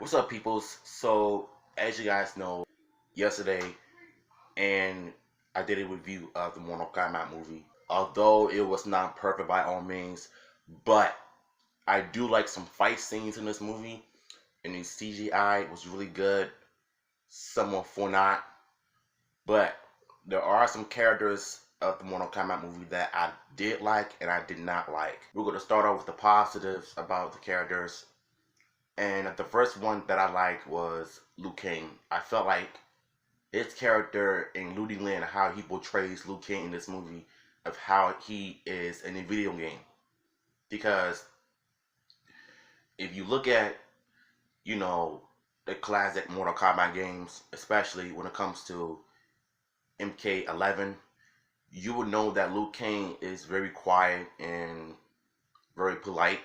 What's up, peoples? So, as you guys know, yesterday, and I did a review of the Mortal Kombat movie. Although it was not perfect by all means, but I do like some fight scenes in this movie, and the CGI was really good. Some for not, but there are some characters of the Mortal Kombat movie that I did like and I did not like. We're going to start off with the positives about the characters. And the first one that I liked was Liu Kang. I felt like his character in Liu Kang, how he portrays Liu Kang in this movie, of how he is in a video game. Because if you look at, the classic Mortal Kombat games, especially when it comes to MK11, you would know that Liu Kang is very quiet and very polite.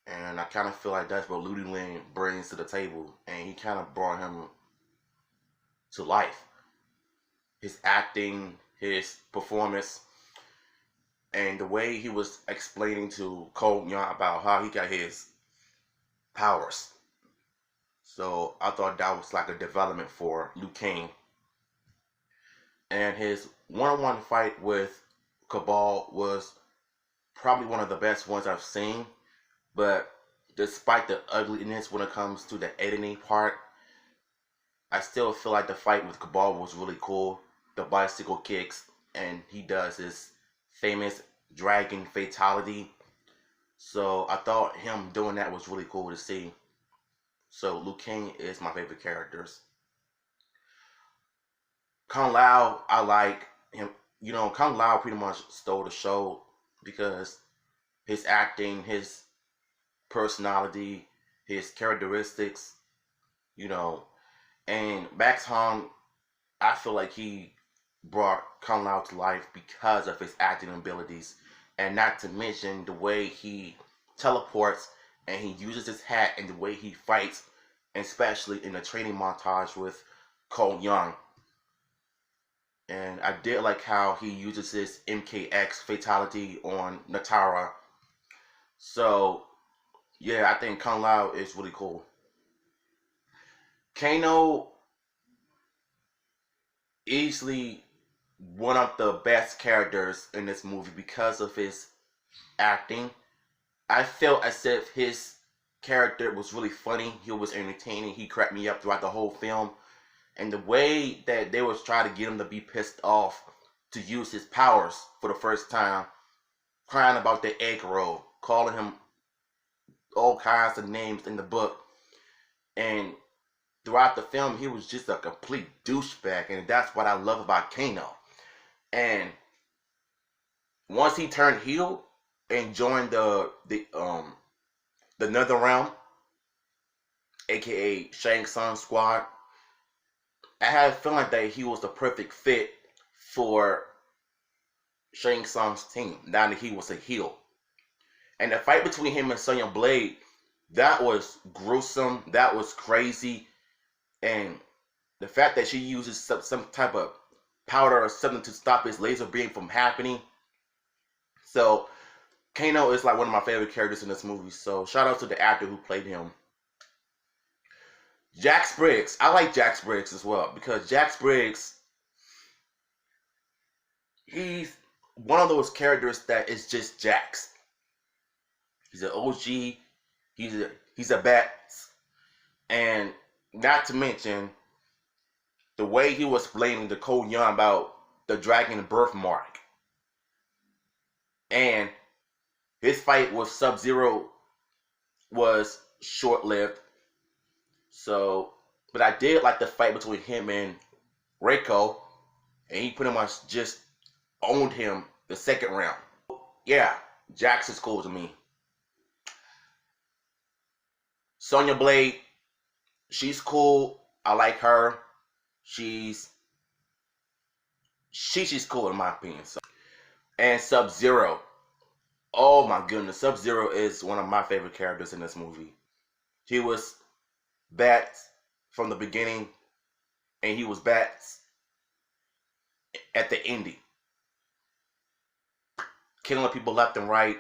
And I kind of feel like that's what Liu Kang brings to the table. And he kind of brought him to life. His acting, his performance, and the way he was explaining to Cole Young about how he got his powers. So I thought that was like a development for Liu Kang. And his one-on-one fight with Cabal was probably one of the best ones I've seen. But despite the ugliness when it comes to the editing part, I still feel like the fight with Cabal was really cool. The bicycle kicks, and he does his famous dragon fatality. So I thought him doing that was really cool to see. So Liu Kang is my favorite characters. Kung Lao, I like him. Kung Lao pretty much stole the show because his acting, his personality, his characteristics, and Max Hong, I feel like he brought Kung Lao to life because of his acting abilities, and not to mention the way he teleports and he uses his hat and the way he fights, especially in the training montage with Cole Young. And I did like how he uses his MKX fatality on Natara. So yeah, I think Kung Lao is really cool. Kano, easily one of the best characters in this movie because of his acting. I felt as if his character was really funny. He was entertaining. He cracked me up throughout the whole film. And the way that they was trying to get him to be pissed off to use his powers for the first time, crying about the egg roll, calling him all kinds of names in the book. And throughout the film, he was just a complete douchebag, and that's what I love about Kano. And once he turned heel and joined the Nether Realm, aka Shang Tsung squad, I had a feeling that he was the perfect fit for Shang Tsung's team, now that he was a heel. And the fight between him and Sonya Blade, that was gruesome, that was crazy. And the fact that she uses some type of powder or something to stop his laser beam from happening. So Kano is like one of my favorite characters in this movie. So shout out to the actor who played him. Jax Briggs. I like Jax Briggs as well because Jax Briggs, he's one of those characters that is just Jax. He's an OG. He's a badass. And not to mention the way he was explaining to Cole Young about the dragon birthmark. And his fight with SubZero was short-lived. So, but I did like the fight between him and Reiko, and he pretty much just owned him the second round. Yeah, Jax is cool to me. Sonya Blade, she's cool. I like her. She's cool in my opinion. So. And SubZero. Oh my goodness, SubZero is one of my favorite characters in this movie. He was bad from the beginning, and he was bad at the ending. Killing people left and right.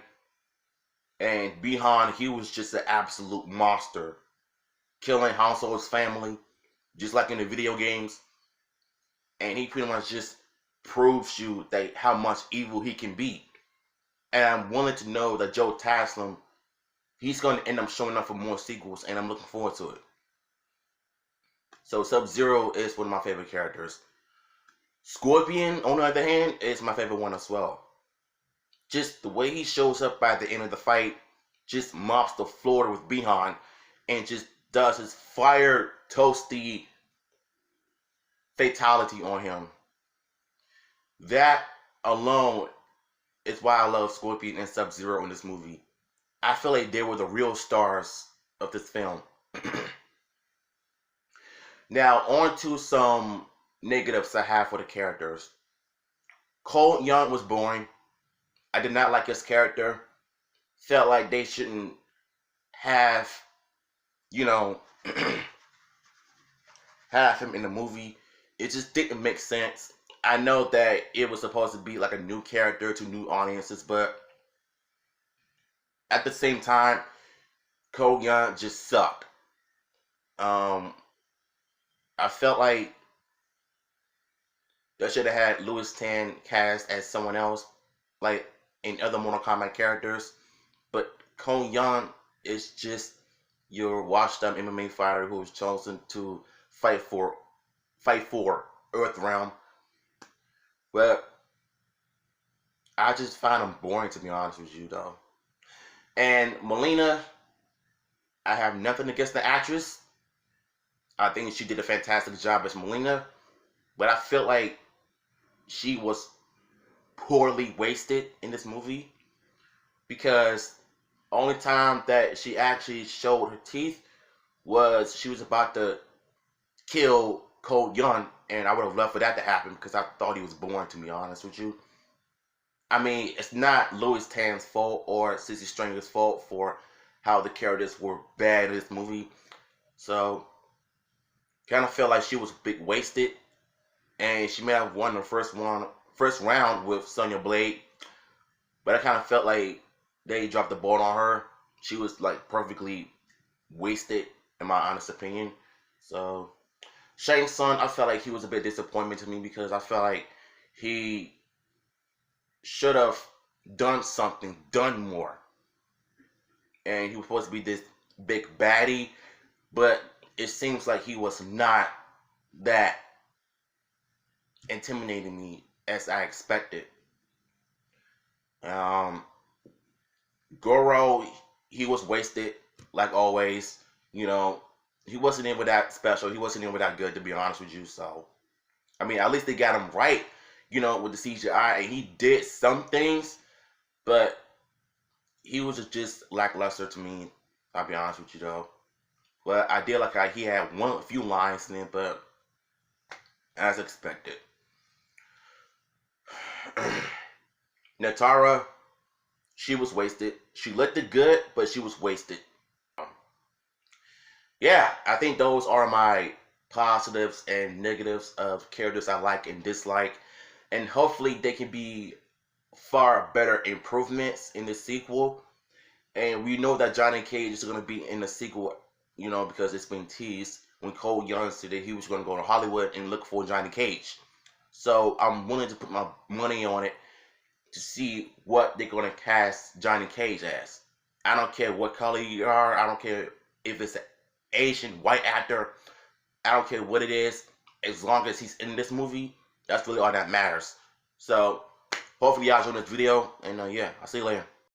And Bihan, he was just an absolute monster killing Han Solo's family, just like in the video games. And he pretty much just proves you that how much evil he can be. And I'm willing to know that Joe Taslim, he's going to end up showing up for more sequels, and I'm looking forward to it. So SubZero is one of my favorite characters. Scorpion, on the other hand, is my favorite one as well. Just the way he shows up by the end of the fight, just mops the floor with Bihan, and just does his fire toasty fatality on him. That alone is why I love Scorpion and SubZero in this movie. I feel like they were the real stars of this film. Now, on to some negatives I have for the characters. Cole Young was boring. I did not like his character. Felt like they shouldn't have, have him in the movie. It just didn't make sense. I know that it was supposed to be like a new character to new audiences, but at the same time, Cole Young just sucked. I felt like they should have had Louis Tan cast as someone else, like in other Mortal Kombat characters. But Cole Young is just your washed-up MMA fighter who was chosen to fight for Earth Realm. But I just find him boring, to be honest with you, though. And Mileena, I have nothing against the actress. I think she did a fantastic job as Mileena, but I feel like she was poorly wasted in this movie, because only time that she actually showed her teeth was she was about to kill Cole Young, and I would have loved for that to happen because I thought he was boring, to be honest with you. I mean, it's not Louis Tan's fault or Sissy Stringer's fault for how the characters were bad in this movie. So, kind of felt like she was a bit wasted, and she may have won the first round with Sonya Blade, but I kind of felt like they dropped the ball on her. She was like perfectly wasted, in my honest opinion. So, Shang Tsung, I felt like he was a bit disappointing to me because I felt like he should have done something, done more. And he was supposed to be this big baddie, but it seems like he was not that intimidating me as I expected. Goro, he was wasted, like always. He wasn't in with that special. He wasn't in with that good, to be honest with you. So, I mean, at least they got him right, with the CGI, and he did some things, but he was just lackluster to me. I'll be honest with you, though. But I did like how he had a few lines in it, but as expected. Natara, she was wasted. She looked good, but she was wasted. Yeah, I think those are my positives and negatives of characters I like and dislike. And hopefully they can be far better improvements in the sequel. And we know that Johnny Cage is going to be in the sequel, because it's been teased when Cole Young said that he was going to go to Hollywood and look for Johnny Cage. So I'm willing to put my money on it to see what they're going to cast Johnny Cage as. I don't care what color you are. I don't care if it's an Asian, white actor. I don't care what it is. As long as he's in this movie, that's really all that matters. So hopefully y'all enjoyed this video. And yeah, I'll see you later.